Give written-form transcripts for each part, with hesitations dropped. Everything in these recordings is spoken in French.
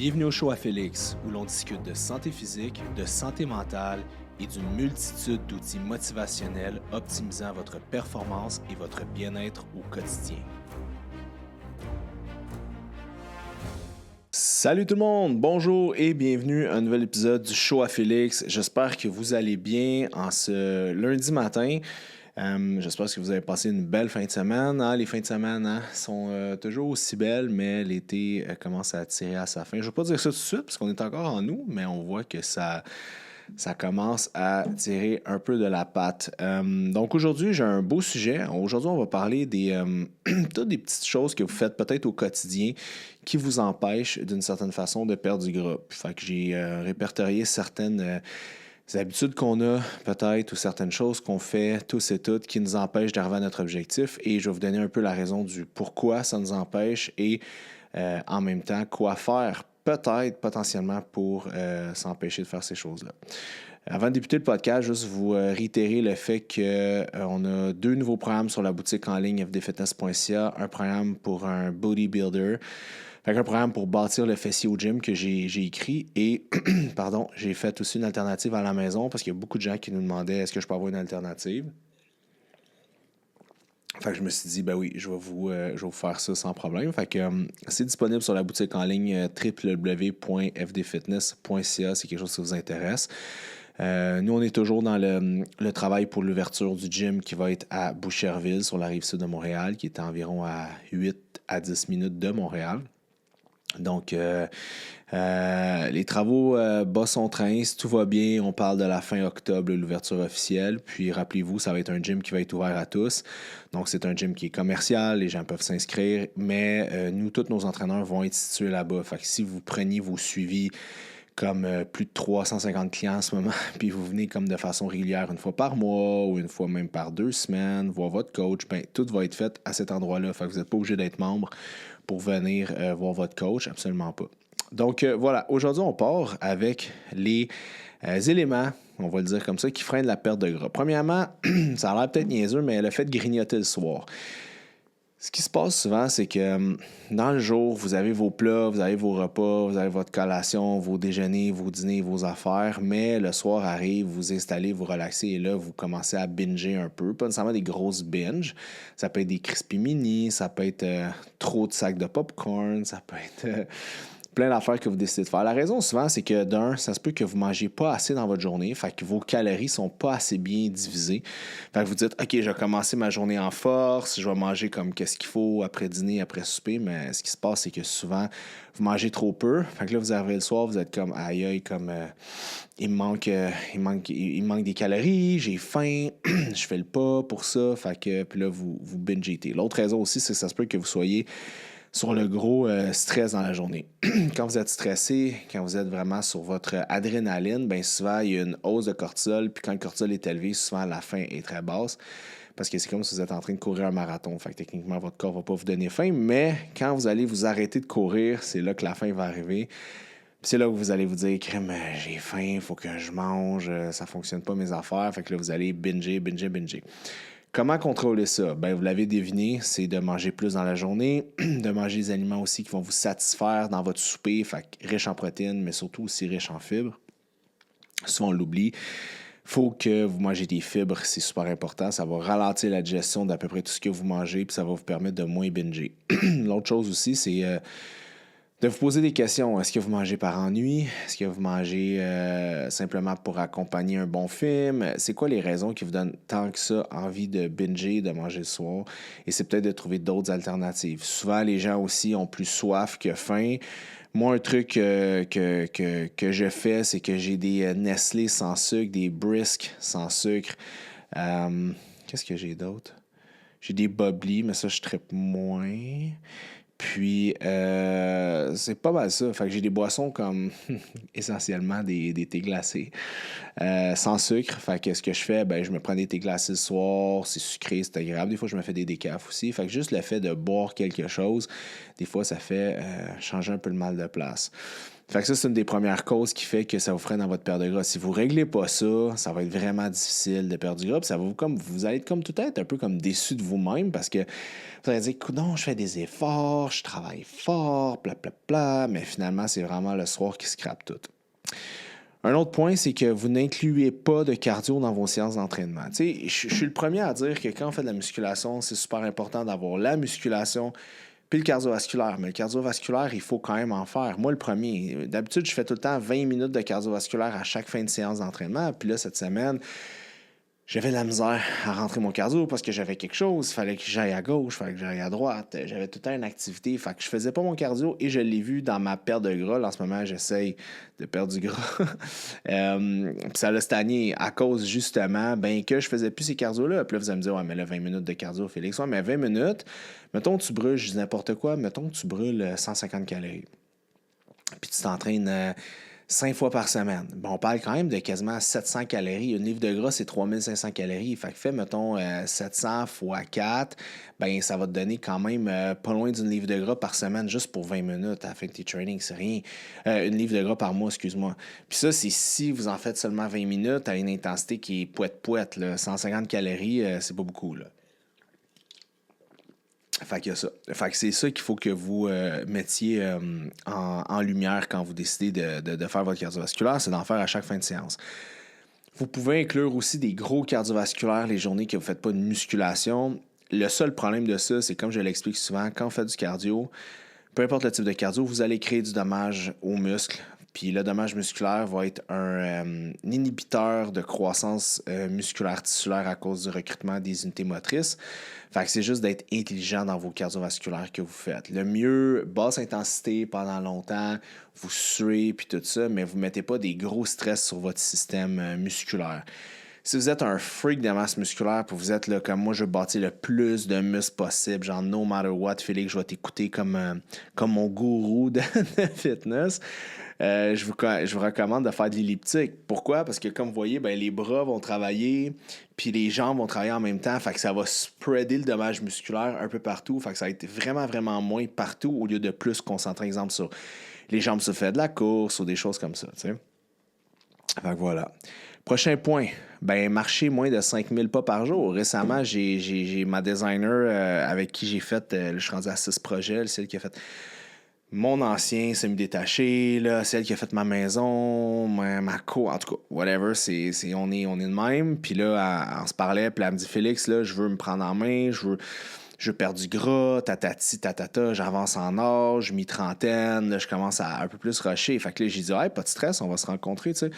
Bienvenue au show à Félix, où l'on discute de santé physique, de santé mentale et d'une multitude d'outils motivationnels optimisant votre performance et votre bien-être au quotidien. Salut tout le monde, bonjour et bienvenue à un nouvel épisode du show à Félix. J'espère que vous allez bien en ce lundi matin. J'espère que vous avez passé une belle fin de semaine. Les fins de semaine sont toujours aussi belles, mais l'été commence à tirer à sa fin. Je ne vais pas dire ça tout de suite parce qu'on est encore en août, mais on voit que ça commence à tirer un peu de la patte. Donc aujourd'hui, j'ai un beau sujet. Aujourd'hui, on va parler des toutes des petites choses que vous faites peut-être au quotidien qui vous empêchent d'une certaine façon de perdre du gras. Fait que j'ai répertorié certaines habitudes qu'on a peut-être ou certaines choses qu'on fait tous et toutes qui nous empêchent d'arriver à notre objectif, et je vais vous donner un peu la raison du pourquoi ça nous empêche et en même temps quoi faire peut-être potentiellement pour s'empêcher de faire ces choses-là. Avant de débuter le podcast, juste vous réitérer le fait qu'on a 2 nouveaux programmes sur la boutique en ligne fdfitness.ca, un programme pour un bodybuilder. Fait un programme pour bâtir le fessier au gym que j'ai écrit et j'ai fait aussi une alternative à la maison parce qu'il y a beaucoup de gens qui nous demandaient est-ce que je peux avoir une alternative. Fait que je me suis dit, ben oui, je vais vous faire ça sans problème. Fait que c'est disponible sur la boutique en ligne www.fdfitness.ca si quelque chose qui vous intéresse. Nous, on est toujours dans le travail pour l'ouverture du gym qui va être à Boucherville, sur la rive sud de Montréal, qui est à environ à 8 à 10 minutes de Montréal. Donc, les travaux bas son train, si tout va bien, on parle de la fin octobre, l'ouverture officielle. Puis, rappelez-vous, ça va être un gym qui va être ouvert à tous. Donc, c'est un gym qui est commercial, les gens peuvent s'inscrire, mais nous, tous nos entraîneurs vont être situés là-bas. Fait que si vous preniez vos suivis comme plus de 350 clients en ce moment, puis vous venez comme de façon régulière une fois par mois ou une fois même par 2 semaines, voir votre coach, ben tout va être fait à cet endroit-là. Fait que vous n'êtes pas obligé d'être membre pour venir voir votre coach, absolument pas. Donc voilà, aujourd'hui on part avec les éléments, on va le dire comme ça, qui freinent la perte de gras. Premièrement, ça a l'air peut-être niaiseux, mais le fait de grignoter le soir. Ce qui se passe souvent, c'est que dans le jour, vous avez vos plats, vous avez vos repas, vous avez votre collation, vos déjeuners, vos dîners, vos affaires, mais le soir arrive, vous installez, vous relaxez et là, vous commencez à binger un peu. Pas nécessairement des grosses binges. Ça peut être des crispy mini, ça peut être trop de sacs de popcorn, ça peut être plein d'affaires que vous décidez de faire. La raison souvent, c'est que d'un, ça se peut que vous ne mangez pas assez dans votre journée, fait que vos calories ne sont pas assez bien divisées. Fait que vous dites, OK, je vais commencer ma journée en force, je vais manger comme qu'est-ce qu'il faut après dîner, après souper, mais ce qui se passe, c'est que souvent, vous mangez trop peu. Fait que là, vous arrivez le soir, vous êtes comme, aïe, comme il me manque des calories, j'ai faim, je fais le pas pour ça. Fait que, puis là, vous bingez. L'autre raison aussi, c'est que ça se peut que vous soyez sur le gros stress dans la journée. Quand vous êtes stressé, quand vous êtes vraiment sur votre adrénaline, bien souvent, il y a une hausse de cortisol. Puis quand le cortisol est élevé, souvent, la faim est très basse. Parce que c'est comme si vous êtes en train de courir un marathon. Fait que techniquement, votre corps ne va pas vous donner faim. Mais quand vous allez vous arrêter de courir, c'est là que la faim va arriver. Puis c'est là que vous allez vous dire, crème, j'ai faim, il faut que je mange, ça ne fonctionne pas mes affaires. Fait que là, vous allez binger. Comment contrôler ça? Ben, vous l'avez deviné, c'est de manger plus dans la journée, de manger des aliments aussi qui vont vous satisfaire dans votre souper, fait riche en protéines, mais surtout aussi riche en fibres. Souvent, on l'oublie. Il faut que vous mangez des fibres, c'est super important. Ça va ralentir la digestion d'à peu près tout ce que vous mangez, puis ça va vous permettre de moins binger. L'autre chose aussi, c'est de vous poser des questions. Est-ce que vous mangez par ennui? Est-ce que vous mangez simplement pour accompagner un bon film? C'est quoi les raisons qui vous donnent tant que ça envie de binger, de manger le soir? Et c'est peut-être de trouver d'autres alternatives. Souvent, les gens aussi ont plus soif que faim. Moi, un truc que je fais, c'est que j'ai des Nestlé sans sucre, des Brisk sans sucre. Qu'est-ce que j'ai d'autre? J'ai des Bubbly, mais ça, je trippe moins. Puis, c'est pas mal ça. Fait que j'ai des boissons comme essentiellement des thés glacés sans sucre. Fait que ce que je fais, ben je me prends des thés glacés le soir. C'est sucré, c'est agréable. Des fois, je me fais des décafs aussi. Fait que juste le fait de boire quelque chose, des fois, ça fait changer un peu le mal de place. Fait que ça, c'est une des premières causes qui fait que ça vous freine dans votre perte de gras. Si vous ne réglez pas ça, ça va être vraiment difficile de perdre du gras. Puis ça va vous allez être comme tout être un peu comme déçu de vous-même parce que vous allez dire, non, je fais des efforts, je travaille fort, bla bla bla, mais finalement, c'est vraiment le soir qui scrape tout. Un autre point, c'est que vous n'incluez pas de cardio dans vos séances d'entraînement. Tu sais, je suis le premier à dire que quand on fait de la musculation, c'est super important d'avoir la musculation puis le cardiovasculaire. Mais le cardiovasculaire, il faut quand même en faire. Moi, le premier, d'habitude, je fais tout le temps 20 minutes de cardiovasculaire à chaque fin de séance d'entraînement. Puis là, cette semaine, j'avais de la misère à rentrer mon cardio parce que j'avais quelque chose. Il fallait que j'aille à gauche, il fallait que j'aille à droite. J'avais tout le temps une activité. Fait que je faisais pas mon cardio et je l'ai vu dans ma perte de gras. Là, en ce moment, j'essaye de perdre du gras. Puis ça l'a stagné à cause, justement, que je faisais plus ces cardios-là. Puis là, vous allez me dire, ouais, mais là, 20 minutes de cardio, Félix. Ouais, mais 20 minutes, mettons que tu brûles, je dis n'importe quoi, mettons que tu brûles 150 calories. Puis tu t'entraînes 5 fois par semaine. Bon, on parle quand même de quasiment 700 calories. Une livre de gras, c'est 3500 calories. Fait que fais, mettons, 700 fois 4, ça va te donner quand même pas loin d'une livre de gras par semaine juste pour 20 minutes à la fin de tes trainings. C'est rien. Une livre de gras par mois, excuse-moi. Puis ça, c'est si vous en faites seulement 20 minutes à une intensité qui est poète-poète. 150 calories, c'est pas beaucoup, là. Fait qu'il y a ça. Fait que c'est ça qu'il faut que vous mettiez en lumière quand vous décidez de faire votre cardiovasculaire, c'est d'en faire à chaque fin de séance. Vous pouvez inclure aussi des gros cardiovasculaires les journées que vous ne faites pas de musculation. Le seul problème de ça, c'est comme je l'explique souvent, quand vous faites du cardio, peu importe le type de cardio, vous allez créer du dommage aux muscles. Puis le dommage musculaire va être un inhibiteur de croissance musculaire tissulaire à cause du recrutement des unités motrices. Fait que c'est juste d'être intelligent dans vos cardiovasculaires que vous faites. Le mieux, basse intensité pendant longtemps, vous suez puis tout ça, mais vous ne mettez pas des gros stress sur votre système musculaire. Si vous êtes un freak de masse musculaire, puis vous êtes là, comme moi, je veux bâtir le plus de muscles possible, genre no matter what, Félix, je vais t'écouter comme mon gourou de fitness. Je vous recommande de faire de l'elliptique. Pourquoi? Parce que comme vous voyez, les bras vont travailler, puis les jambes vont travailler en même temps. Fait que ça va spreader le dommage musculaire un peu partout. Fait que ça va être vraiment, vraiment moins partout au lieu de plus se concentrer, exemple, sur les jambes sur le fait de la course ou des choses comme ça. T'sais. Fait que voilà. Prochain point, marcher moins de 5000 pas par jour. Récemment, j'ai ma designer avec qui j'ai fait, je suis rendu à 6 projets, celle qui a fait mon ancien semi-détaché, là, celle qui a fait ma maison, ma cour, en tout cas, whatever, on est de même. Puis là, on se parlait, puis elle me dit, Félix, là, je veux me prendre en main, je veux perdre du gras, tatati, tatata, j'avance en âge, mi-trentaine, là, je commence à un peu plus rusher. Fait que là, j'ai dit, hey, pas de stress, on va se rencontrer, tu sais.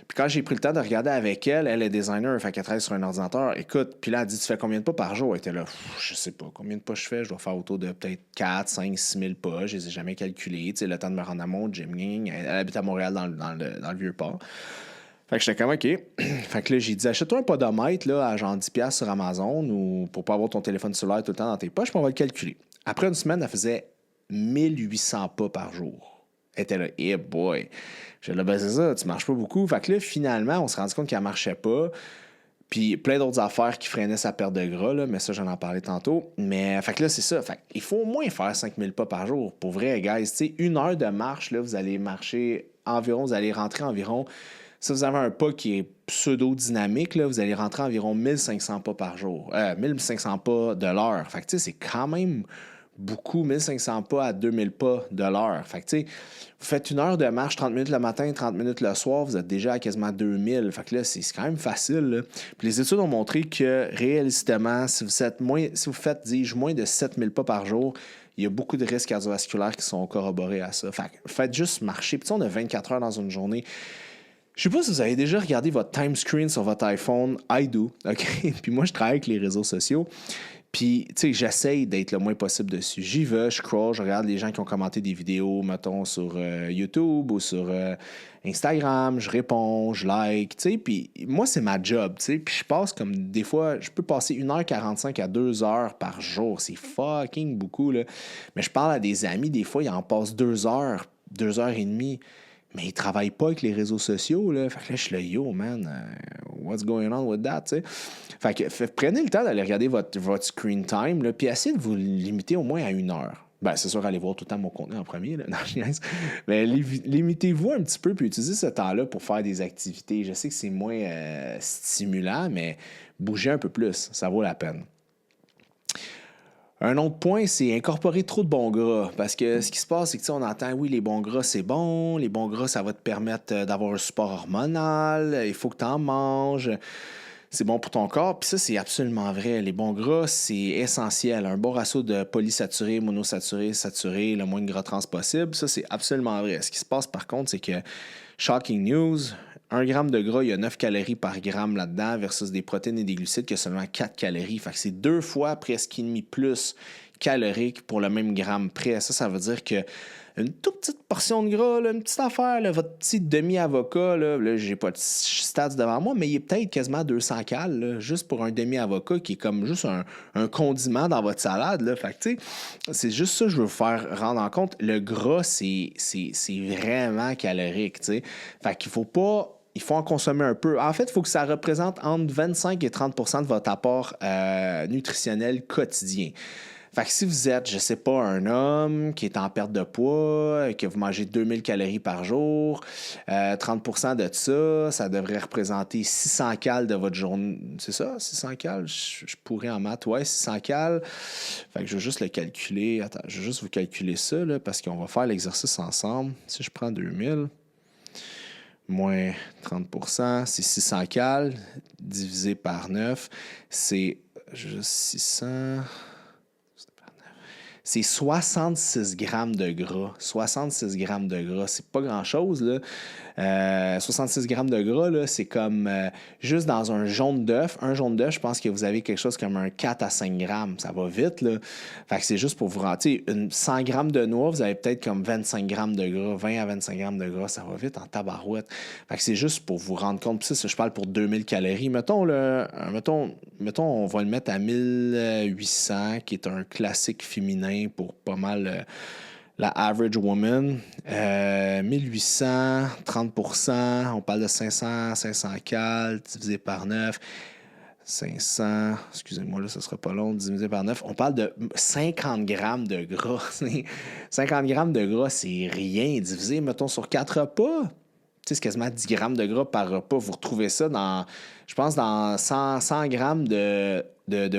Puis quand j'ai pris le temps de regarder avec elle, elle est designer, fait qu'elle travaille sur un ordinateur. Écoute, puis là, elle dit, tu fais combien de pas par jour? Elle était là, je sais pas, combien de pas je fais? Je dois faire autour de peut-être 4, 5, 6 000 pas. Je les ai jamais calculés. Tu sais, le temps de me rendre à mon gym. Elle habite à Montréal dans le Vieux-Port. Fait que j'étais comme, OK. Fait que là, j'ai dit, achète-toi un podomètre là, à genre 10$ sur Amazon ou pour pas avoir ton téléphone cellulaire tout le temps dans tes poches, puis on va le calculer. Après une semaine, elle faisait 1800 pas par jour. Elle était là, hey boy. Je dit, c'est ça, tu marches pas beaucoup. Fait que là, finalement, on s'est rendu compte qu'elle marchait pas. Puis plein d'autres affaires qui freinaient sa perte de gras, là, mais ça, j'en en parlais tantôt. Mais fait que là, c'est ça. Fait il faut au moins faire 5000 pas par jour. Pour vrai, guys, tu sais, 1 heure de marche, là, vous allez marcher environ, vous allez rentrer environ. Si vous avez un pas qui est pseudo-dynamique, là, vous allez rentrer environ 1500 pas par jour. 1500 pas de l'heure. Fait que tu sais, c'est quand même beaucoup, 1500 pas à 2000 pas de l'heure. Fait que, tu sais, vous faites 1 heure de marche, 30 minutes le matin, 30 minutes le soir, vous êtes déjà à quasiment 2000. Fait que là, c'est quand même facile. Là. Puis les études ont montré que, réalistement, si vous faites, dis-je, moins de 7000 pas par jour, il y a beaucoup de risques cardiovasculaires qui sont corroborés à ça. Fait que faites juste marcher. Puis on a 24 heures dans une journée. Je sais pas si vous avez déjà regardé votre time screen sur votre iPhone. I do, OK? Puis moi, je travaille avec les réseaux sociaux. Puis, tu sais, j'essaye d'être le moins possible dessus. J'y vais, je scroll, je regarde les gens qui ont commenté des vidéos, mettons, sur YouTube ou sur Instagram, je réponds, je like, tu sais. Puis moi, c'est ma job, tu sais. Puis je passe comme, des fois, je peux passer 1h45 à 2 heures par jour. C'est fucking beaucoup, là. Mais je parle à des amis, des fois, ils en passent 2 heures, 2 heures et demie. Mais ils ne travaillent pas avec les réseaux sociaux, là. Fait que là, je suis là, yo, man, what's going on with that, tu sais? Fait que prenez le temps d'aller regarder votre screen time, là, puis essayez de vous limiter au moins à 1 heure. Ben, c'est sûr, allez voir tout le temps mon contenu en premier. Là. Non, je niaise. Mais limitez-vous un petit peu puis utilisez ce temps-là pour faire des activités. Je sais que c'est moins stimulant, mais bougez un peu plus. Ça vaut la peine. Un autre point, c'est incorporer trop de bons gras. Parce que ce qui se passe, c'est que on entend, oui, les bons gras, c'est bon. Les bons gras, ça va te permettre d'avoir un support hormonal. Il faut que tu en manges. C'est bon pour ton corps. Puis ça, c'est absolument vrai. Les bons gras, c'est essentiel. Un bon ratio de polysaturés, monosaturés, saturés, le moins de gras trans possible. Ça, c'est absolument vrai. Ce qui se passe, par contre, c'est que, shocking news, 1 gramme de gras, il y a 9 calories par gramme là-dedans versus des protéines et des glucides qui a seulement 4 calories. Fait que c'est 2 fois presque et demi plus calorique pour le même gramme près. Ça veut dire que une toute petite portion de gras, là, une petite affaire, là, votre petit demi-avocat, là, j'ai pas de stats devant moi, mais il est peut-être quasiment 200 calories, là, juste pour un demi-avocat qui est comme juste un condiment dans votre salade. Là. Fait que, tu sais, c'est juste ça que je veux vous faire rendre en compte. Le gras, c'est vraiment calorique. Tu sais. Fait qu'il faut pas. Il faut en consommer un peu. En fait, il faut que ça représente entre 25 et 30 de votre apport nutritionnel quotidien. Fait que si vous êtes, je sais pas, un homme qui est en perte de poids, que vous mangez 2000 calories par jour, 30% de ça devrait représenter 600 calories de votre journée. C'est ça, 600 calories? Je pourrais en maths, ouais, 600 calories. Fait que je vais juste le calculer. Attends, je vais juste vous calculer ça, là, parce qu'on va faire l'exercice ensemble. Si je prends 2000 moins 30%, c'est 600 calories divisé par 9, c'est juste 600... C'est 66 grammes de gras. 66 grammes de gras, c'est pas grand-chose, là. 66 grammes de gras, là, c'est comme juste dans un jaune d'œuf. Un jaune d'œuf, je pense que vous avez quelque chose comme un 4 à 5 grammes. Ça va vite, là. Fait que c'est juste pour vous rentrer. 100 grammes de noix, vous avez peut-être comme 25 grammes de gras. 20 à 25 grammes de gras, ça va vite en tabarouette. Fait que c'est juste pour vous rendre compte. Puis ça, je parle pour 2000 calories. Mettons, on va le mettre à 1800, qui est un classique féminin pour pas mal... la average woman, 1800, 30%, on parle de 500 calories divisé par 9, 500, excusez-moi, là, ça sera pas long, divisé par 9, on parle de 50 grammes de gras. 50 grammes de gras, c'est rien. Divisé, mettons, sur 4 repas, c'est quasiment 10 grammes de gras par repas. Vous retrouvez ça dans, je pense, dans 100 grammes de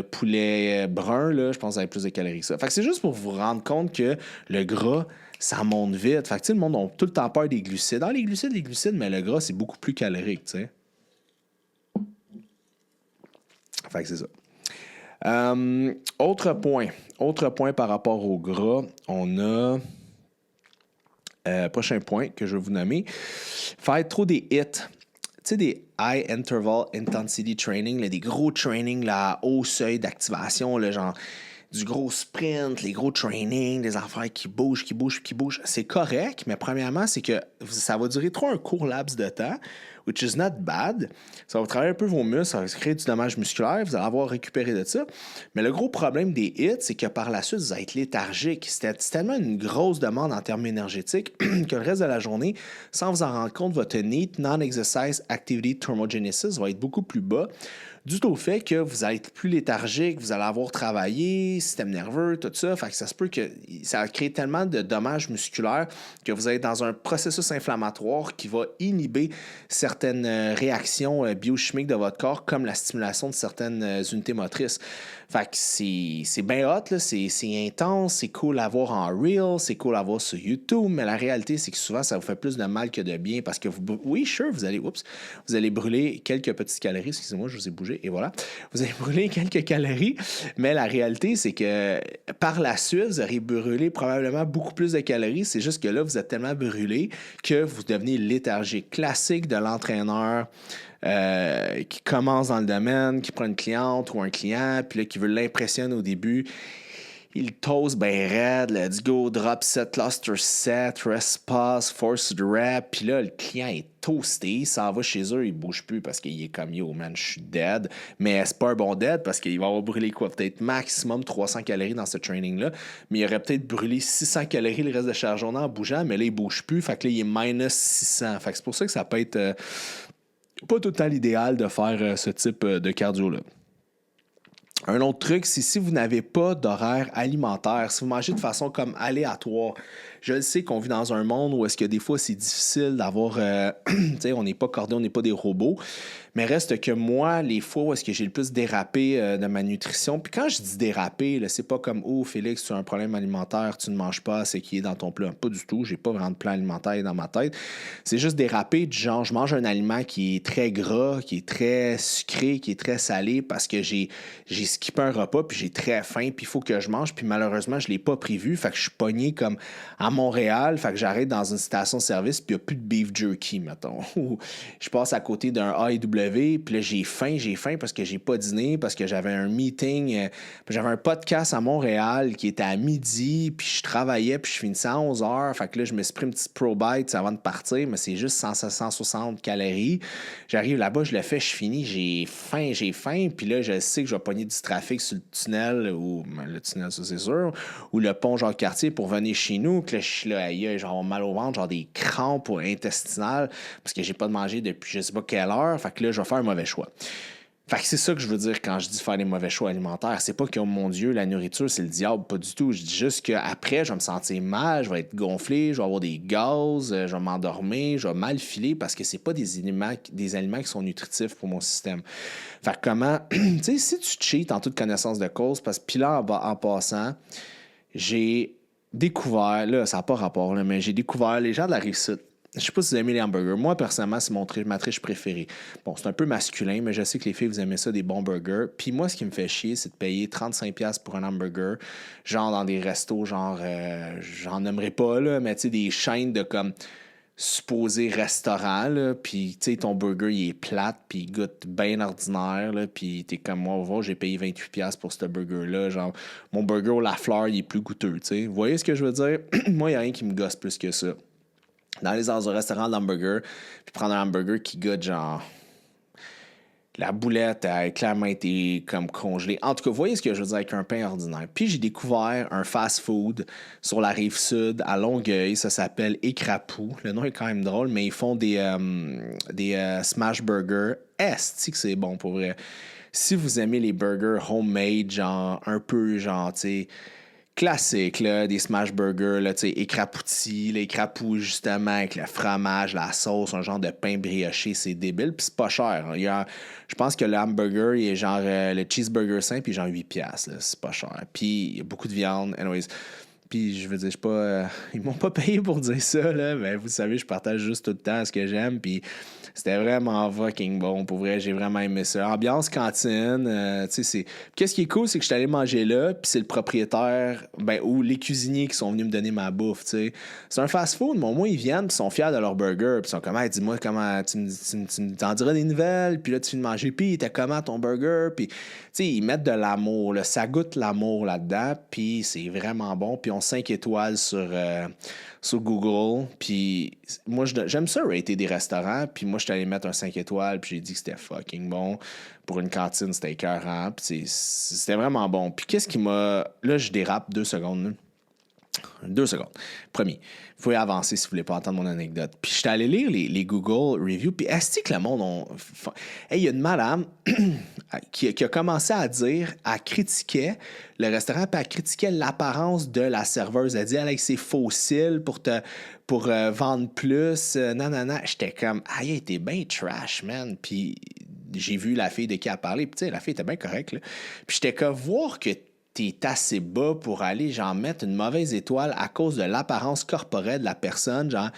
poulet brun, là, je pense que vous avez plus de calories que ça. Fait que c'est juste pour vous rendre compte que le gras, ça monte vite. Fait que, le monde a tout le temps peur des glucides. Dans les glucides, mais le gras, c'est beaucoup plus calorique, tu sais. Fait que c'est ça. Autre point par rapport au gras, on a... prochain point que je vais vous nommer, faire trop des hits. Tu sais, des high interval intensity training, là, des gros trainings là, à haut seuil d'activation, là, genre du gros sprint, les gros trainings, des affaires qui bougent. C'est correct, mais premièrement, c'est que ça va durer trop un court laps de temps, which is not bad. Ça va travailler un peu vos muscles, ça va créer du dommage musculaire, vous allez avoir récupéré de ça. Mais le gros problème des hits, c'est que par la suite, vous allez être léthargique. C'est tellement une grosse demande en termes énergétiques que le reste de la journée, sans vous en rendre compte, votre NEAT, Non-Exercise Activity Thermogenesis, va être beaucoup plus bas, dû au fait que vous allez être plus léthargique, vous allez avoir travaillé, système nerveux, tout ça. Fait que ça se peut que ça va créer tellement de dommages musculaires que vous êtes dans un processus inflammatoire qui va inhiber certaines réactions biochimiques de votre corps, comme la stimulation de certaines unités motrices. Fait que c'est bien hot, là, c'est intense, c'est cool à voir en Reel, c'est cool à voir sur YouTube, mais la réalité, c'est que souvent, ça vous fait plus de mal que de bien parce que vous allez brûler quelques petites calories. Excusez-moi, je vous ai bougé, et voilà. Vous allez brûler quelques calories, mais la réalité, c'est que par la suite, vous aurez brûlé probablement beaucoup plus de calories. C'est juste que là, vous êtes tellement brûlé que vous devenez léthargique. Classique de l'entraîneur qui commence dans le domaine, qui prend une cliente ou un client, puis là, qui veut l'impressionner au début. Il toast ben raide, let's go, drop set, cluster set, rest pause, force the rep. Puis là, le client est toasté, il s'en va chez eux, il bouge plus parce qu'il est comme yo, man, je suis dead. Mais c'est pas un bon dead parce qu'il va avoir brûlé quoi? Peut-être maximum 300 calories dans ce training-là. Mais il aurait peut-être brûlé 600 calories le reste de chaque journée en bougeant, mais là, il bouge plus. Fait que là, il est minus 600. Fait que c'est pour ça que ça peut être pas tout le temps l'idéal de faire ce type de cardio-là. Un autre truc, c'est si vous n'avez pas d'horaire alimentaire, si vous mangez de façon comme aléatoire. Je le sais qu'on vit dans un monde où est-ce que des fois c'est difficile d'avoir, tu sais, on n'est pas cordé, on n'est pas des robots, mais reste que moi, les fois où est-ce que j'ai le plus dérapé de ma nutrition, puis quand je dis déraper, là, c'est pas comme oh Félix, tu as un problème alimentaire, tu ne manges pas, c'est qui est dans ton plat. Pas du tout, j'ai pas vraiment de plan alimentaire dans ma tête. C'est juste déraper du genre, je mange un aliment qui est très gras, qui est très sucré, qui est très salé parce que j'ai skippé un repas, puis j'ai très faim, puis il faut que je mange, puis malheureusement, je l'ai pas prévu, fait que je suis pogné comme à Montréal, fait que j'arrête dans une station-service, puis il n'y a plus de beef jerky, mettons. Je passe à côté d'un A&W, puis là, j'ai faim parce que j'ai pas dîné, parce que j'avais un meeting, j'avais un podcast à Montréal qui était à midi, puis je travaillais, puis je finissais à 11 heures, fait que là, je me suis pris une petite Pro Bite avant de partir, mais c'est juste 160 calories. J'arrive là-bas, je le fais, je finis, j'ai faim, puis là, je sais que je vais pogner du trafic sur le tunnel, ou le tunnel, ça c'est sûr, ou le pont Jacques-Cartier pour venir chez nous, que là, je suis là, aïe, genre mal au ventre, genre des crampes intestinales, parce que j'ai pas mangé depuis je sais pas quelle heure, fait que là, je vais faire un mauvais choix. Fait que c'est ça que je veux dire quand je dis faire des mauvais choix alimentaires. C'est pas que, oh mon Dieu, la nourriture, c'est le diable, pas du tout. Je dis juste qu'après, je vais me sentir mal, je vais être gonflé, je vais avoir des gaz, je vais m'endormir, je vais mal filer parce que c'est pas des aliments qui sont nutritifs pour mon système. Fait que comment, tu sais, si tu cheats en toute connaissance de cause, parce que puis là, en passant, j'ai découvert, là, ça n'a pas rapport, là, mais j'ai découvert les gens de la Rive-Sud. Je sais pas si vous aimez les hamburgers. Moi, personnellement, c'est ma triche préférée. Bon, c'est un peu masculin, mais je sais que les filles, vous aimez ça, des bons burgers. Puis moi, ce qui me fait chier, c'est de payer 35$ pour un hamburger, genre dans des restos, genre, j'en nommerai pas, là, mais tu sais, des chaînes de comme supposé restaurant, là, puis tu sais, ton burger, il est plate, puis il goûte bien ordinaire, là, puis t'es comme moi, voir, j'ai payé 28$ pour ce burger-là, genre, mon burger au La Fleur, il est plus goûteux, tu sais. Vous voyez ce que je veux dire? Moi, il n'y a rien qui me gosse plus que ça. Dans les restaurants d'hamburger, puis prendre un hamburger qui goûte genre la boulette a clairement été comme congelée. En tout cas, vous voyez ce que je veux dire avec un pain ordinaire. Puis j'ai découvert un fast-food sur la Rive-Sud à Longueuil. Ça s'appelle Écrapou. Le nom est quand même drôle, mais ils font des smash burgers. Est-ce que c'est bon pour vrai? Si vous aimez les burgers homemade, genre un peu genre, tu sais, classique, là, des smash burgers, là, tu sais, écrapoutis, l'écrapou, justement, avec le fromage, la sauce, un genre de pain brioché, c'est débile, puis c'est pas cher. Je pense que le hamburger, il est genre, le cheeseburger simple, puis genre 8$, là, c'est pas cher. Puis, il y a beaucoup de viande, anyways. Puis, je veux dire, je suis pas... ils m'ont pas payé pour dire ça, là, mais vous savez, je partage juste tout le temps ce que j'aime, puis c'était vraiment fucking bon. Pour vrai, j'ai vraiment aimé ça. Ambiance cantine, tu sais, c'est... Qu'est-ce qui est cool, c'est que je suis allé manger là, puis c'est le propriétaire, ou les cuisiniers qui sont venus me donner ma bouffe, tu sais. C'est un fast-food, mais au moins, ils viennent, puis ils sont fiers de leur burger, puis ils sont comme, hey, dis-moi comment, tu t'en diras des nouvelles, puis là, tu finis de manger, puis il était comment ton burger, puis, tu sais, ils mettent de l'amour, là, ça goûte l'amour là-dedans, puis c'est vraiment bon, puis on 5 étoiles sur Google. Puis moi, j'aime ça rater des restaurants. Puis moi, je suis allé mettre un 5 étoiles. Puis j'ai dit que c'était fucking bon. Pour une cantine, c'était écœurant. Puis c'était vraiment bon. Puis qu'est-ce qui m'a... Là, je dérape 2 secondes. Là. 2 secondes. Premier, vous pouvez avancer si vous voulez pas entendre mon anecdote. Puis je suis allé lire les Google Reviews. Puis est-ce que le monde... Hey, il y a une madame qui a commencé à dire, elle critiquait le restaurant, puis elle critiquait l'apparence de la serveuse. Elle dit, avec ses fossiles pour vendre plus. Non. J'étais comme, elle était bien trash, man. Puis j'ai vu la fille de qui elle parlait. Puis tu sais, la fille était bien correcte. Là. Puis j'étais comme, voir que t'es assez bas pour aller, genre, mettre une mauvaise étoile à cause de l'apparence corporelle de la personne, genre,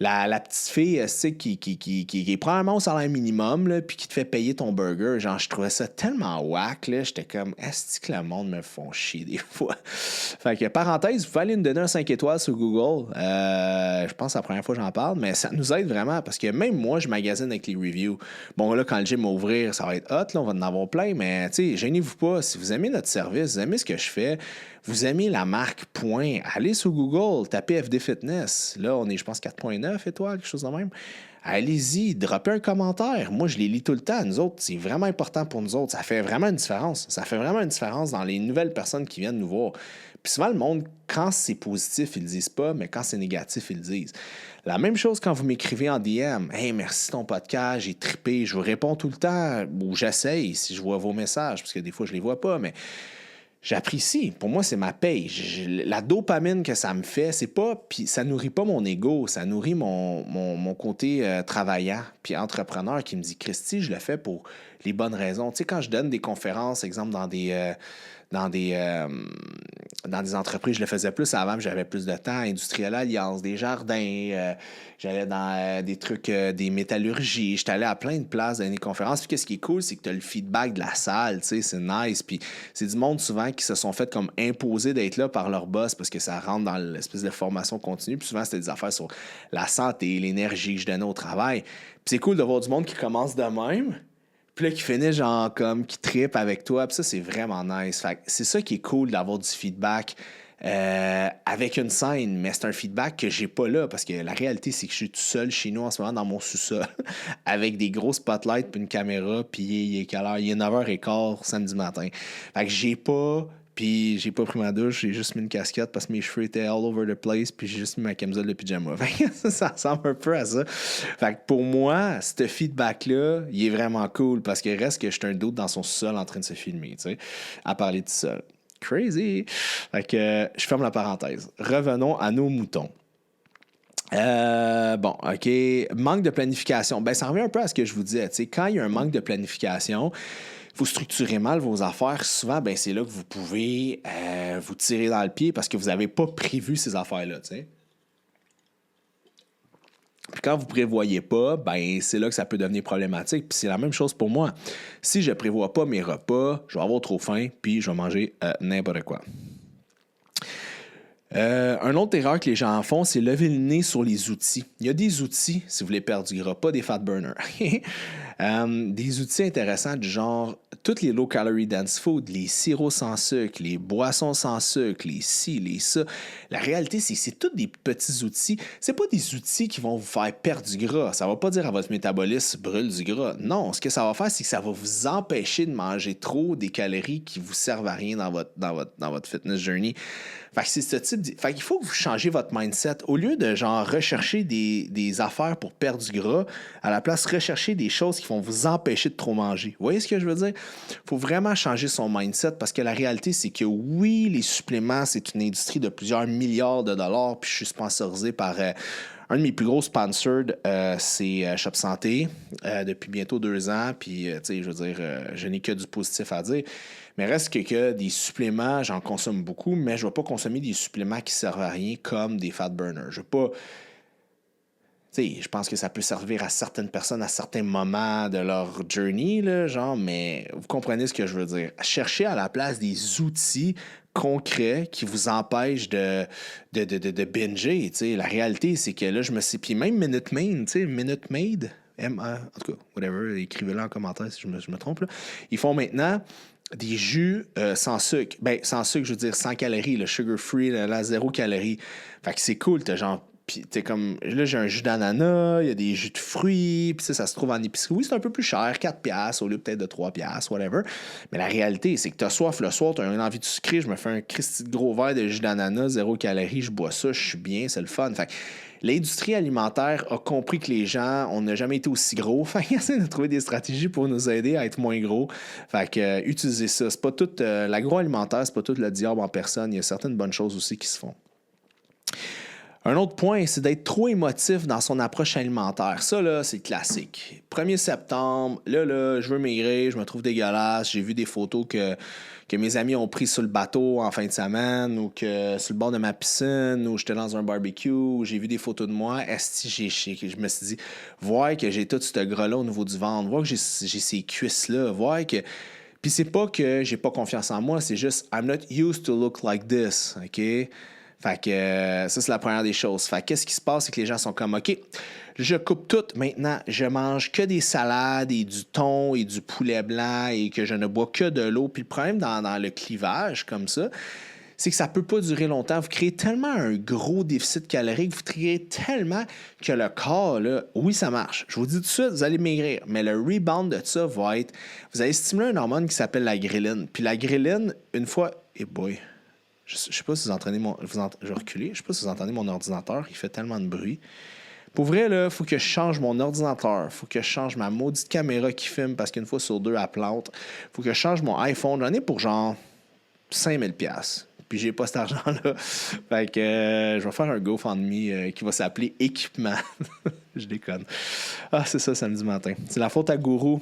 la petite fille, tu sais, qui est probablement au salaire minimum, là, puis qui te fait payer ton burger, genre, je trouvais ça tellement whack, là, j'étais comme, est-ce que le monde me font chier des fois? Fait que, parenthèse, vous pouvez aller nous donner un 5 étoiles sur Google, je pense que c'est la première fois que j'en parle, mais ça nous aide vraiment, parce que même moi, je magasine avec les reviews. Bon, là, quand le gym va ouvrir, ça va être hot, là, on va en avoir plein, mais, tu sais, gênez-vous pas, si vous aimez notre service, vous aimez ce que je fais, vous aimez la marque Point, allez sur Google, tapez FD Fitness. Là, on est, je pense, 4.9 étoiles, quelque chose de même. Allez-y, droppez un commentaire. Moi, je les lis tout le temps. Nous autres, c'est vraiment important pour nous autres. Ça fait vraiment une différence. Ça fait vraiment une différence dans les nouvelles personnes qui viennent nous voir. Puis souvent, le monde, quand c'est positif, ils le disent pas, mais quand c'est négatif, ils le disent. La même chose quand vous m'écrivez en DM. « Hey, merci ton podcast, j'ai trippé. » Je vous réponds tout le temps, ou j'essaye si je vois vos messages, parce que des fois, je les vois pas, mais j'apprécie. Pour moi, c'est ma paye. La dopamine que ça me fait, c'est pas... Puis ça nourrit pas mon ego, ça nourrit mon côté travaillant puis entrepreneur qui me dit « Christy, je le fais pour les bonnes raisons. » Tu sais, quand je donne des conférences, exemple, dans des entreprises, je le faisais plus avant, j'avais plus de temps. Industrielle Alliance, des jardins, j'allais dans des trucs, des métallurgies. J'étais allé à plein de places dans des conférences. Puis qu'est-ce qui est cool, c'est que tu as le feedback de la salle, tu sais, c'est nice. Puis c'est du monde souvent qui se sont fait comme imposer d'être là par leur boss parce que ça rentre dans l'espèce de formation continue. Puis souvent, c'était des affaires sur la santé, l'énergie que je donnais au travail. Puis c'est cool de voir du monde qui commence de même. Puis là, qui finit genre comme, qui trippe avec toi. Puis ça, c'est vraiment nice. Fait que c'est ça qui est cool d'avoir du feedback avec une scène. Mais c'est un feedback que j'ai pas là parce que la réalité, c'est que je suis tout seul chez nous en ce moment dans mon sous-sol avec des gros spotlights puis une caméra. Puis il est quelle heure? Il est 9h15 samedi matin. Fait que j'ai pas... Puis j'ai pas pris ma douche, j'ai juste mis une casquette parce que mes cheveux étaient all over the place, puis j'ai juste mis ma camisole de pyjama. Ça ressemble un peu à ça. Fait que pour moi, ce feedback-là, il est vraiment cool parce qu'il reste que je suis un doute dans son sol en train de se filmer, tu sais, à parler tout seul. Crazy! Fait que je ferme la parenthèse. Revenons à nos moutons. Bon, OK. Manque de planification. Ben, ça revient un peu à ce que je vous disais. Tu sais, quand il y a un manque de planification, vous structurez mal vos affaires, souvent, ben, c'est là que vous pouvez vous tirer dans le pied parce que vous n'avez pas prévu ces affaires-là, tu sais. Puis quand vous ne prévoyez pas, ben, c'est là que ça peut devenir problématique. Puis c'est la même chose pour moi. Si je ne prévois pas mes repas, je vais avoir trop faim, puis je vais manger n'importe quoi. Un autre erreur que les gens font, c'est lever le nez sur les outils. Il y a des outils, si vous voulez perdre du gras, pas des fat burners. Des outils intéressants du genre toutes les low-calorie dense food, les sirops sans sucre, les boissons sans sucre, les ci, les ça. La réalité, c'est tous des petits outils. C'est pas des outils qui vont vous faire perdre du gras. Ça va pas dire à votre métabolisme brûle du gras. Non, ce que ça va faire, c'est que ça va vous empêcher de manger trop des calories qui vous servent à rien dans votre fitness journey. Fait que c'est ce type Fait qu'il faut que vous changez votre mindset. Au lieu de genre rechercher des affaires pour perdre du gras, à la place, rechercher des choses qui vont vous empêcher de trop manger. Vous voyez ce que je veux dire? Il faut vraiment changer son mindset parce que la réalité, c'est que oui, les suppléments, c'est une industrie de plusieurs milliards de dollars. Puis je suis sponsorisé par un de mes plus gros sponsors, c'est Shop Santé, depuis bientôt 2 ans. Puis, tu sais, je veux dire, je n'ai que du positif à dire. Mais reste que des suppléments, j'en consomme beaucoup, mais je ne vais pas consommer des suppléments qui ne servent à rien comme des fat burners. Je ne vais pas... Tu sais, je pense que ça peut servir à certaines personnes à certains moments de leur journey, là, genre, mais vous comprenez ce que je veux dire. Cherchez à la place des outils concrets qui vous empêchent de binger. Tu sais. La réalité, c'est que là, je me suis... Puis même Minute Maid, tu sais, Minute Maid, en tout cas, whatever, écrivez-le en commentaire si je me trompe. Là. Ils font maintenant des jus sans sucre. Ben, sans sucre, je veux dire, sans calories, le sugar-free, la 0 calories. Fait que c'est cool, t'as genre... Puis, tu sais, comme, là, j'ai un jus d'ananas, il y a des jus de fruits, puis ça se trouve en épicerie. Oui, c'est un peu plus cher, 4$ au lieu peut-être de 3$, whatever. Mais la réalité, c'est que tu as soif le soir, tu as une envie de sucrer, je me fais un Christy de gros verre de jus d'ananas, 0 calories, je bois ça, je suis bien, c'est le fun. Fait que l'industrie alimentaire a compris que les gens, on n'a jamais été aussi gros. Fait qu'ils essaient de trouver des stratégies pour nous aider à être moins gros. Fait que, utilisez ça. C'est pas tout, l'agroalimentaire, c'est pas tout le diable en personne. Il y a certaines bonnes choses aussi qui se font. Un autre point, c'est d'être trop émotif dans son approche alimentaire. Ça, là, c'est classique. 1er septembre, là, je veux maigrir, je me trouve dégueulasse. J'ai vu des photos que mes amis ont pris sur le bateau en fin de semaine ou que sur le bord de ma piscine ou j'étais dans un barbecue ou j'ai vu des photos de moi. Je me suis dit, voir que j'ai tout ce gras-là au niveau du ventre, voir que j'ai ces cuisses-là, voir que... Puis c'est pas que j'ai pas confiance en moi, c'est juste I'm not used to look like this, OK? Fait que ça, c'est la première des choses. Fait que qu'est-ce qui se passe, c'est que les gens sont comme, OK, je coupe tout maintenant. Je mange que des salades et du thon et du poulet blanc et que je ne bois que de l'eau. Puis le problème dans le clivage comme ça, c'est que ça ne peut pas durer longtemps. Vous créez tellement un gros déficit calorique, vous créez tellement que le corps, là, oui, ça marche. Je vous dis tout de suite, vous allez maigrir. Mais le rebound de ça va être, vous allez stimuler une hormone qui s'appelle la ghrelin. Puis la ghrelin, une fois, boy, Je sais pas si vous entendez je vais reculer. Je sais pas si vous entendez mon ordinateur. Il fait tellement de bruit. Pour vrai, il faut que je change mon ordinateur. Il faut que je change ma maudite caméra qui filme parce qu'une fois sur deux, elle plante. Il faut que je change mon iPhone. J'en ai pour genre 5000$. Puis j'ai pas cet argent-là. Fait que je vais faire un GoFundMe qui va s'appeler Équipement. Je déconne. Ah, c'est ça, samedi matin. C'est la faute à Gourou.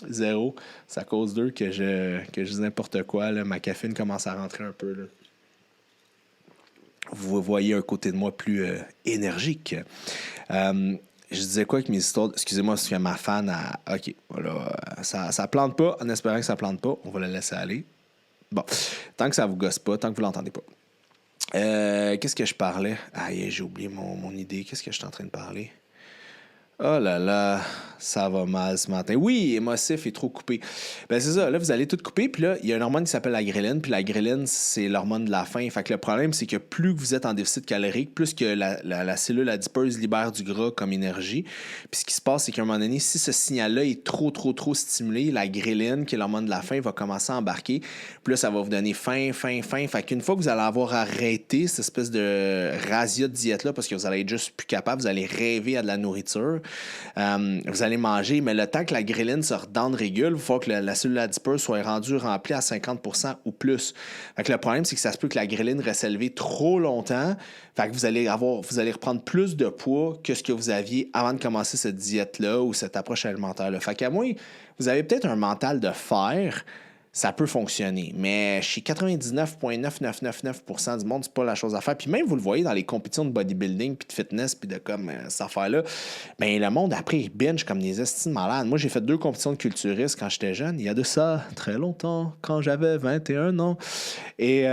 Zéro. C'est à cause d'eux que je dis n'importe quoi. Là. Ma caféine commence à rentrer un peu. Là. Vous voyez un côté de moi plus énergique. Je disais quoi avec mes histoires? Excusez-moi si ma fan a... OK, voilà. Ça plante pas, en espérant que ça plante pas. On va la laisser aller. Bon, tant que ça vous gosse pas, tant que vous l'entendez pas. Qu'est-ce que je parlais? Aïe, j'ai oublié mon idée. Qu'est-ce que je suis en train de parler? Oh là là, ça va mal ce matin. Oui, émotif et trop coupé. Ben c'est ça, là, vous allez tout couper, puis là, il y a une hormone qui s'appelle la gréline, puis la gréline, c'est l'hormone de la faim. Fait que le problème, c'est que plus vous êtes en déficit calorique, plus que la cellule adipeuse libère du gras comme énergie. Puis ce qui se passe, c'est qu'à un moment donné, si ce signal-là est trop stimulé, la gréline, qui est l'hormone de la faim, va commencer à embarquer. Puis là, ça va vous donner faim. Fait qu'une fois que vous allez avoir arrêté cette espèce de razzia de diète-là, parce que vous allez être juste plus capable, vous allez rêver à de la nourriture, vous allez manger, mais le temps que la gréline se redonne régule, il faut que la cellule adipeuse soit rendue remplie à 50% ou plus. Fait que le problème, c'est que ça se peut que la gréline reste élevée trop longtemps. Fait que vous allez reprendre plus de poids que ce que vous aviez avant de commencer cette diète-là ou cette approche alimentaire-là. Fait qu'à moins, vous avez peut-être un mental de fer. Ça peut fonctionner. Mais chez 99,9999% du monde, c'est pas la chose à faire. Puis même, vous le voyez dans les compétitions de bodybuilding, puis de fitness, puis de comme cette affaire-là, bien, le monde, après, il binge comme des estimes malades. Moi, j'ai fait 2 compétitions de culturistes quand j'étais jeune. Il y a de ça très longtemps, quand j'avais 21 ans. Et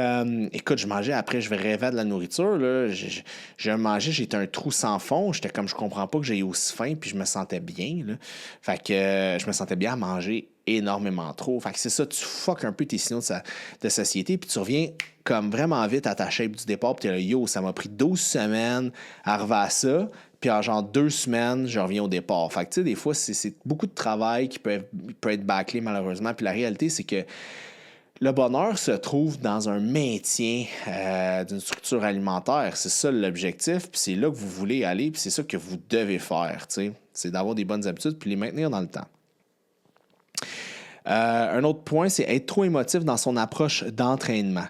écoute, je mangeais après, je rêvais de la nourriture. Là. Je mangeais, j'étais un trou sans fond. J'étais comme, je comprends pas que j'ai aussi faim, puis je me sentais bien. Là. Fait que je me sentais bien à manger énormément trop. Fait que c'est ça, tu fuck un peu tes signaux de satiété, puis tu reviens comme vraiment vite à ta shape du départ, puis t'es là, yo, ça m'a pris 12 semaines à arriver à ça, puis en genre 2 semaines, je reviens au départ. Fait que tu sais, des fois, c'est beaucoup de travail qui peut être bâclé malheureusement, puis la réalité, c'est que le bonheur se trouve dans un maintien d'une structure alimentaire. C'est ça l'objectif, puis c'est là que vous voulez aller, puis c'est ça que vous devez faire, tu sais. C'est d'avoir des bonnes habitudes, puis les maintenir dans le temps. Un autre point, c'est être trop émotif dans son approche d'entraînement.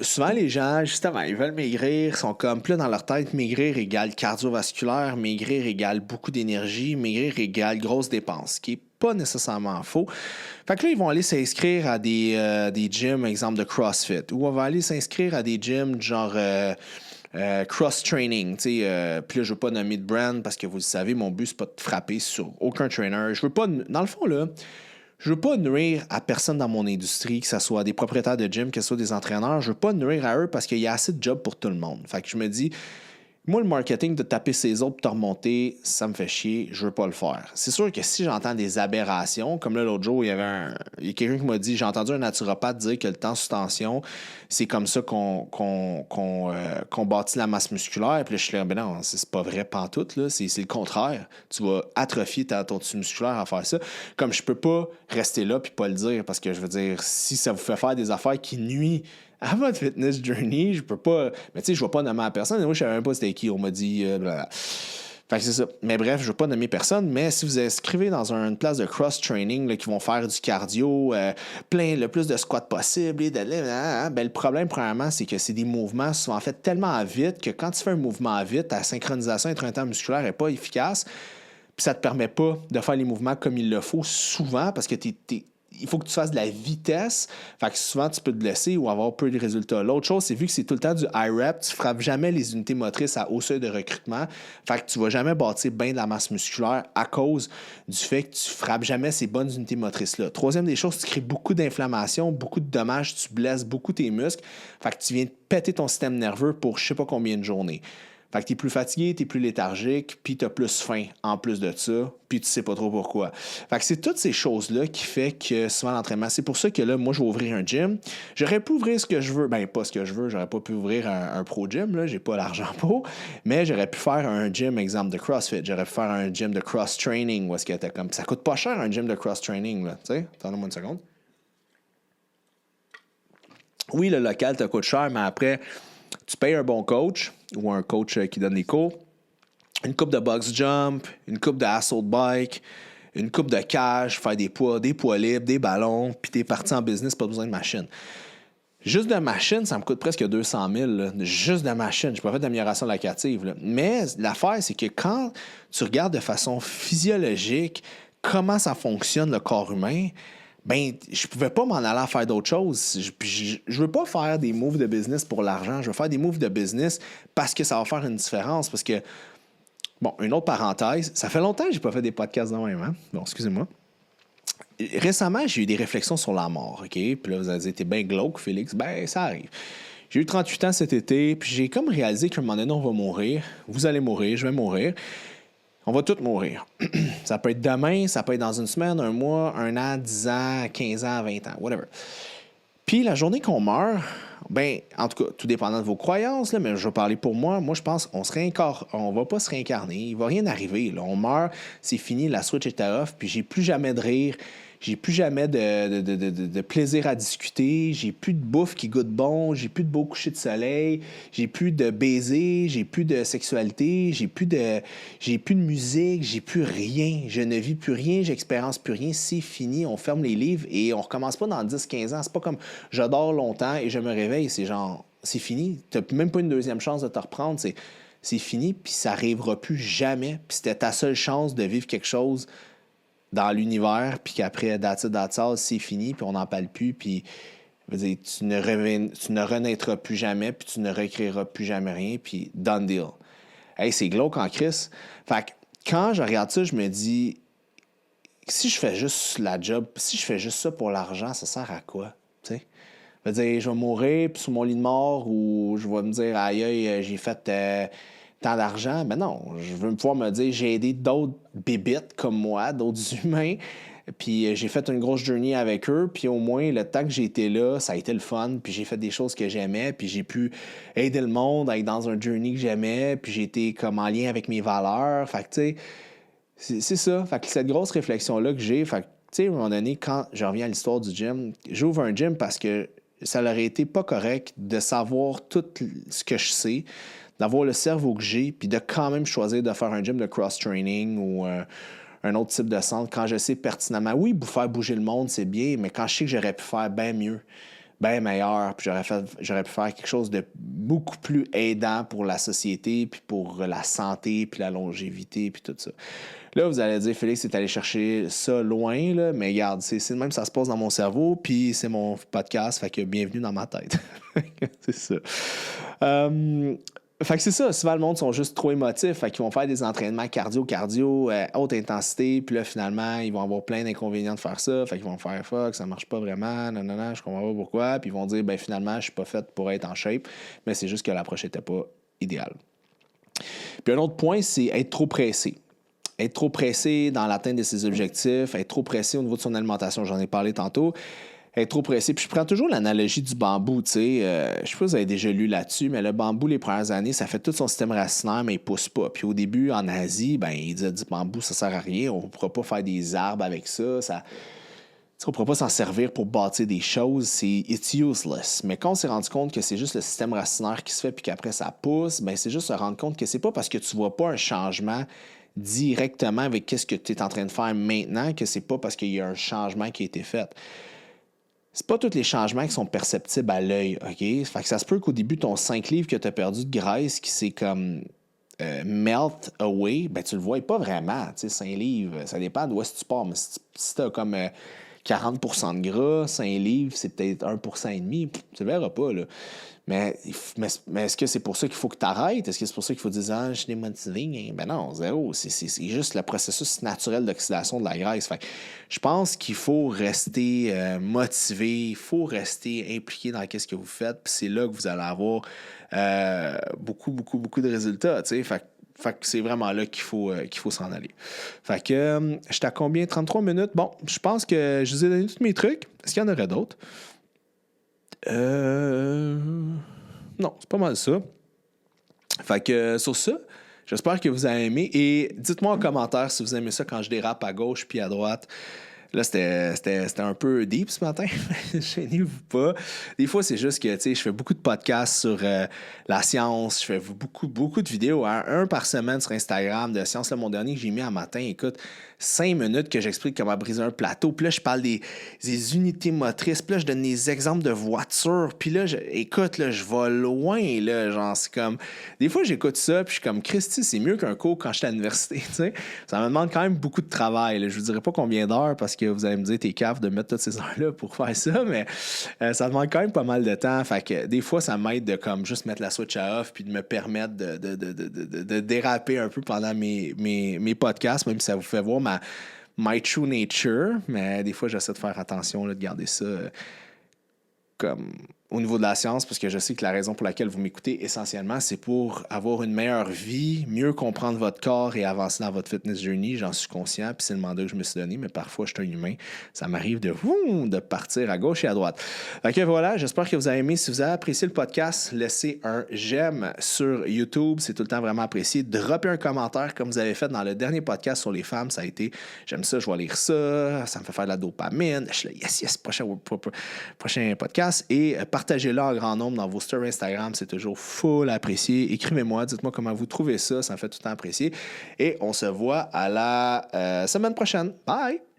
Souvent, les gens, justement, ils veulent maigrir, sont comme, plus dans leur tête, maigrir égale cardiovasculaire, maigrir égale beaucoup d'énergie, maigrir égale grosse dépense, ce qui n'est pas nécessairement faux. Fait que là, ils vont aller s'inscrire à des gyms, exemple de CrossFit, ou on va aller s'inscrire à des gyms genre... cross-training, tu sais, puis là, je veux pas nommer de brand parce que vous le savez, mon but, c'est pas de frapper sur aucun trainer. Je veux pas, dans le fond, là, je veux pas nuire à personne dans mon industrie, que ce soit des propriétaires de gym, que ce soit des entraîneurs. Je veux pas nuire à eux parce qu'il y a assez de jobs pour tout le monde. Fait que je me dis, moi, le marketing de taper ses autres pour te remonter, ça me fait chier, je veux pas le faire. C'est sûr que si j'entends des aberrations, comme là, l'autre jour, il y a quelqu'un qui m'a dit, j'ai entendu un naturopathe dire que le temps sous tension, c'est comme ça qu'on bâtit la masse musculaire. Puis là, je suis là, ben non, c'est pas vrai pantoute, là, c'est le contraire. Tu vas atrophier ton tissu musculaire à faire ça. Comme je peux pas rester là puis pas le dire, parce que je veux dire, si ça vous fait faire des affaires qui nuisent à votre fitness journey, je peux pas... Mais tu sais, je vais pas nommer à personne. Moi, je savais même pas c'était qui. On m'a dit... Fait que c'est ça. Mais bref, je veux pas nommer personne, mais si vous inscrivez dans une place de cross-training qui vont faire du cardio, le plus de squats possible, ben, le problème, premièrement, c'est que c'est des mouvements souvent faits tellement vite que quand tu fais un mouvement vite, ta synchronisation intra musculaire n'est pas efficace, puis ça te permet pas de faire les mouvements comme il le faut souvent parce que il faut que tu fasses de la vitesse. Fait que souvent, tu peux te blesser ou avoir peu de résultats. L'autre chose, c'est vu que c'est tout le temps du high rep, tu frappes jamais les unités motrices à haut seuil de recrutement. Fait que tu vas jamais bâtir bien de la masse musculaire à cause du fait que tu frappes jamais ces bonnes unités motrices-là. Troisième des choses, tu crées beaucoup d'inflammation, beaucoup de dommages, tu blesses beaucoup tes muscles. Fait que tu viens de péter ton système nerveux pour je sais pas combien de journées. Fait que t'es plus fatigué, t'es plus léthargique, puis t'as plus faim en plus de ça, puis tu sais pas trop pourquoi. Fait que c'est toutes ces choses-là qui fait que souvent l'entraînement, c'est pour ça que là, moi, je vais ouvrir un gym. J'aurais pu ouvrir ce que je veux, ben pas ce que je veux, j'aurais pas pu ouvrir un pro gym, là, j'ai pas l'argent pour, mais j'aurais pu faire un gym, exemple de CrossFit, j'aurais pu faire un gym de cross-training, où est-ce que t'as comme, ça coûte pas cher un gym de cross-training, là, tu sais, attends-moi une seconde. Oui, le local te coûte cher, mais après, tu payes un bon coach ou un coach qui donne les cours, une coupe de box jump, une coupe de assault bike, une coupe de cage, faire des poids libres, des ballons, puis t'es parti en business, pas besoin de machine. Juste de machine, ça me coûte presque 200 000. Là. Juste de machine. Je n'ai pas fait d'amélioration locative. Là. Mais l'affaire, c'est que quand tu regardes de façon physiologique comment ça fonctionne le corps humain, ben, je pouvais pas m'en aller à faire d'autres choses. Je veux pas faire des moves de business pour l'argent. Je veux faire des moves de business parce que ça va faire une différence. Parce que, bon, une autre parenthèse, ça fait longtemps que j'ai pas fait des podcasts de même. Hein? Bon, excusez-moi. Récemment, j'ai eu des réflexions sur la mort, OK? Puis là, vous allez dire, t'es bien glauque, Félix. Ben, ça arrive. J'ai eu 38 ans cet été, puis j'ai comme réalisé qu'à un moment donné, on va mourir. Vous allez mourir, je vais mourir. On va tous mourir. Ça peut être demain, ça peut être dans une semaine, un mois, un an, 10 ans, 15 ans, 20 ans, whatever. Puis la journée qu'on meurt, ben, en tout cas, tout dépendant de vos croyances, là, mais je vais parler pour moi. Moi, je pense qu'on on va pas se réincarner. Il va rien arriver. Là. On meurt, c'est fini, la switch est off, puis j'ai plus jamais de rire. J'ai plus jamais de plaisir à discuter. J'ai plus de bouffe qui goûte bon. J'ai plus de beaux couchers de soleil. J'ai plus de baisers. J'ai plus de sexualité. J'ai plus de musique. J'ai plus rien. Je ne vis plus rien. J'expérience plus rien. C'est fini. On ferme les livres et on recommence pas dans 10-15 ans. C'est pas comme je dors longtemps et je me réveille. C'est genre, c'est fini. T'as même pas une deuxième chance de te reprendre. C'est fini, puis ça arrivera plus jamais. Puis c'était ta seule chance de vivre quelque chose dans l'univers, puis qu'après, that's it, c'est fini, puis on n'en parle plus, puis dire, tu ne renaîtras plus jamais, puis tu ne recréeras plus jamais rien, puis done deal. Hey, c'est glauque en crise. Fait que quand je regarde ça, je me dis, si je fais juste la job, si je fais juste ça pour l'argent, ça sert à quoi? Tu sais? Je veux dire, je vais mourir, puis sur mon lit de mort, ou je vais me dire, aïe, aïe, j'ai fait tant d'argent. Mais non, je veux pouvoir me dire, j'ai aidé d'autres bébites comme moi, d'autres humains, puis j'ai fait une grosse journey avec eux, puis au moins, le temps que j'ai été là, ça a été le fun, puis j'ai fait des choses que j'aimais, puis j'ai pu aider le monde à être dans un journey que j'aimais, puis j'ai été comme en lien avec mes valeurs. Fait que, tu sais, c'est ça. Fait que cette grosse réflexion-là que j'ai, fait que, tu sais, à un moment donné, quand je reviens à l'histoire du gym, j'ouvre un gym parce que ça aurait été pas correct de savoir tout ce que je sais, d'avoir le cerveau que j'ai, puis de quand même choisir de faire un gym de cross-training ou un autre type de centre quand je sais pertinemment, oui, faire bouger le monde, c'est bien, mais quand je sais que j'aurais pu faire bien mieux, bien meilleur, puis j'aurais pu faire quelque chose de beaucoup plus aidant pour la société, puis pour la santé, puis la longévité, puis tout ça. Là, vous allez dire, Félix est allé chercher ça loin, là, mais regarde, c'est de même ça se passe dans mon cerveau, puis c'est mon podcast, fait que bienvenue dans ma tête. C'est ça. Fait que c'est ça, souvent le monde sont juste trop émotifs, fait qu'ils vont faire des entraînements cardio, haute intensité, puis là finalement, ils vont avoir plein d'inconvénients de faire ça, fait qu'ils vont faire fuck, ça marche pas vraiment, non, je comprends pas pourquoi, puis ils vont dire, ben finalement, je suis pas fait pour être en shape, mais c'est juste que l'approche était pas idéale. Puis un autre point, c'est être trop pressé. Être trop pressé dans l'atteinte de ses objectifs, être trop pressé au niveau de son alimentation, j'en ai parlé tantôt, être trop pressé. Puis je prends toujours l'analogie du bambou, tu sais. Je sais pas si vous avez déjà lu là-dessus, mais le bambou, les premières années, ça fait tout son système racinaire, mais il pousse pas. Puis au début, en Asie, ben, ils disaient du bambou, ça sert à rien, on ne pourra pas faire des arbres avec ça, on ne pourra pas s'en servir pour bâtir des choses, it's useless. Mais quand on s'est rendu compte que c'est juste le système racinaire qui se fait puis qu'après ça pousse, ben c'est juste se rendre compte que c'est pas parce que tu vois pas un changement directement avec ce que tu es en train de faire maintenant que c'est pas parce qu'il y a un changement qui a été fait. C'est pas tous les changements qui sont perceptibles à l'œil, OK? Fait que ça se peut qu'au début, ton 5 livres que tu as perdu de graisse qui s'est comme melt away, ben tu le vois pas vraiment, tu sais, 5 livres, ça dépend d'où est-ce que tu pars, mais si tu as comme 40% de gras, 5 livres, c'est peut-être 1,5%, tu le verras pas, là. Mais est-ce que c'est pour ça qu'il faut que tu arrêtes? Est-ce que c'est pour ça qu'il faut dire « Ah, je suis démotivé? » Ben non, zéro. C'est juste le processus naturel d'oxydation de la graisse. Fait que je pense qu'il faut rester motivé, il faut rester impliqué dans ce que vous faites, puis c'est là que vous allez avoir beaucoup de résultats, tu sais. Fait que c'est vraiment là qu'il faut s'en aller. Fait que j'étais à combien? 33 minutes? Bon, je pense que je vous ai donné tous mes trucs. Est-ce qu'il y en aurait d'autres? Non, c'est pas mal ça. Fait que sur ça, j'espère que vous avez aimé. Et dites-moi en commentaire si vous aimez ça quand je dérape à gauche puis à droite. Là, c'était un peu deep ce matin. Gênez-vous pas. Des fois, c'est juste que, tu sais, je fais beaucoup de podcasts sur la science. Je fais beaucoup de vidéos. Hein, un par semaine sur Instagram de science. Là, mon dernier que j'ai mis un matin, écoute, 5 minutes que j'explique comment briser un plateau. Puis là, je parle des unités motrices. Puis là, je donne des exemples de voitures. Puis là, écoute, là, je vais loin. Là, genre, c'est comme... Des fois, j'écoute ça, puis je suis comme, Christy, c'est mieux qu'un cours quand j'étais à l'université, tu sais. Ça me demande quand même beaucoup de travail. Là. Je vous dirai pas combien d'heures, parce que vous allez me dire, t'es cave de mettre toutes ces heures-là pour faire ça, mais ça demande quand même pas mal de temps. Fait que des fois, ça m'aide de comme juste mettre la switch à off, puis de me permettre de déraper un peu pendant mes podcasts, même si ça vous fait voir my true nature, mais des fois, j'essaie de faire attention, là, de garder ça comme au niveau de la science, parce que je sais que la raison pour laquelle vous m'écoutez essentiellement, c'est pour avoir une meilleure vie, mieux comprendre votre corps et avancer dans votre fitness journey. J'en suis conscient, puis c'est le mandat que je me suis donné, mais parfois, je suis un humain. Ça m'arrive de partir à gauche et à droite. Fait que voilà, j'espère que vous avez aimé. Si vous avez apprécié le podcast, laissez un j'aime sur YouTube. C'est tout le temps vraiment apprécié. Droppez un commentaire comme vous avez fait dans le dernier podcast sur les femmes. Ça a été, j'aime ça, je vais lire ça. Ça me fait faire de la dopamine. Je suis là, yes, prochain podcast. Et partagez-le en grand nombre dans vos stories Instagram. C'est toujours full apprécié. Écrivez-moi, dites-moi comment vous trouvez ça. Ça me fait tout le temps apprécier. Et on se voit à la semaine prochaine. Bye!